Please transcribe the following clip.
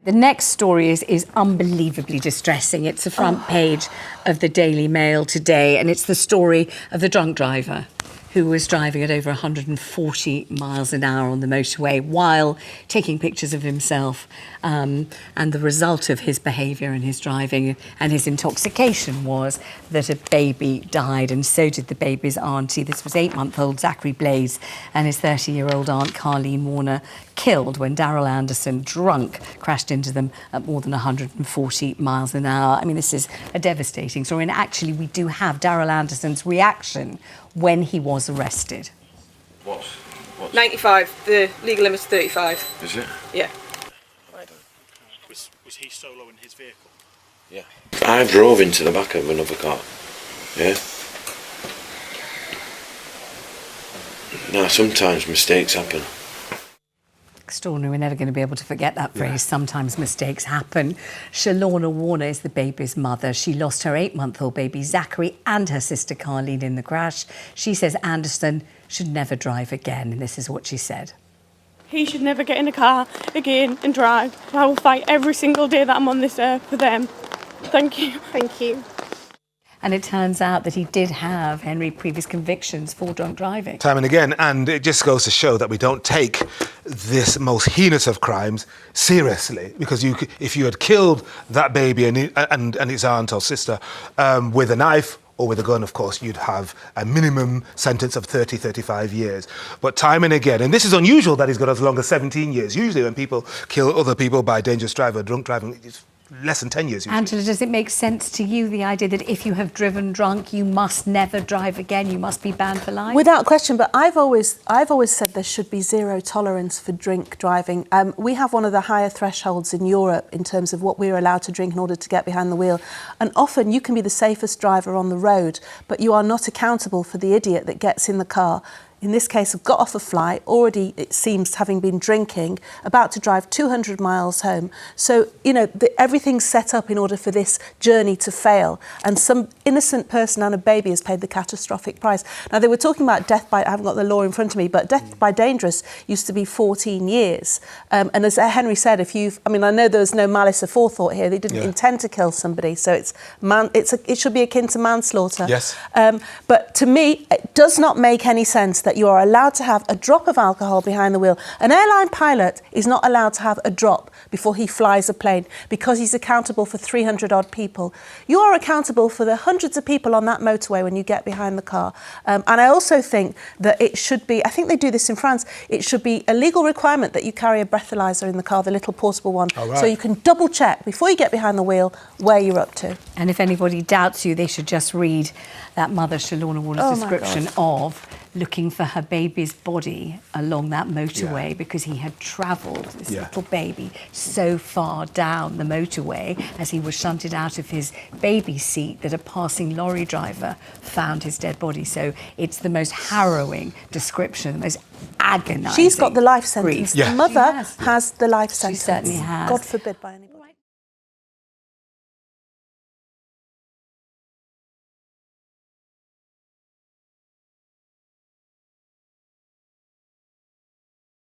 The next story is unbelievably distressing. It's the front page of the Daily Mail today, and it's the story of the drunk driver who was driving at over 140 miles an hour on the motorway while taking pictures of himself. And the result of his behaviour and his driving and his intoxication was that a baby died, and so did the baby's auntie. This was 8-month-old Zackary Blades and his 30-year-old aunt Karlene Warner, killed when Darryl Anderson, drunk, crashed into them at more than 140 miles an hour. I mean, this is a devastating story, and actually we do have Darryl Anderson's reaction when he was arrested. What's 95, the legal limit's 35. Is it? Yeah. Was he solo in his vehicle? Yeah. I drove into the back of another car. Yeah. Now, sometimes mistakes happen. Extraordinary. We're never going to be able to forget that phrase. Sometimes mistakes happen. Shalorna Warner is the baby's mother. She lost her 8-month-old baby Zackary and her sister Karlene in the crash. She says Anderson should never drive again, and this is what she said. He should never get in a car again and drive. I will fight every single day that I'm on this earth for them. Thank you. Thank you. And it turns out that he did have, Henry, previous convictions for drunk driving. Time and again, and it just goes to show that we don't take this most heinous of crimes seriously, because if you had killed that baby and its aunt or sister with a knife or with a gun, of course, you'd have a minimum sentence of 30, 35 years. But time and again, and this is unusual that he's got as long as 17 years. Usually when people kill other people by dangerous driving or drunk driving, it's less than 10 years usually. Angela, does it make sense to you, the idea that if you have driven drunk, you must never drive again, you must be banned for life? Without question, but I've always said there should be zero tolerance for drink driving. We have one of the higher thresholds in Europe in terms of what we're allowed to drink in order to get behind the wheel. And often you can be the safest driver on the road, but you are not accountable for the idiot that gets in the car. In this case, have got off a flight, already, it seems, having been drinking, about to drive 200 miles home. So, you know, everything's set up in order for this journey to fail. And some innocent person and a baby has paid the catastrophic price. Now, they were talking about death by, I haven't got the law in front of me, but death by dangerous used to be 14 years. And as Henry said, I know there was no malice aforethought here. They didn't intend to kill somebody. So it should be akin to manslaughter. Yes. But to me, it does not make any sense that you are allowed to have a drop of alcohol behind the wheel. An airline pilot is not allowed to have a drop before he flies a plane because he's accountable for 300 odd people. You are accountable for the hundreds of people on that motorway when you get behind the car. And I also think that it should be, I think they do this in France, it should be a legal requirement that you carry a breathalyzer in the car, the little portable one, so you can double check before you get behind the wheel where you're up to. And if anybody doubts you, they should just read that mother Shalorna Warner's description of looking for her baby's body along that motorway because he had travelled, this little baby, so far down the motorway as he was shunted out of his baby seat that a passing lorry driver found his dead body. So it's the most harrowing description, the most agonising. She's got the life sentence. Grief. The mother has the life sentence. She certainly has. God forbid by anybody.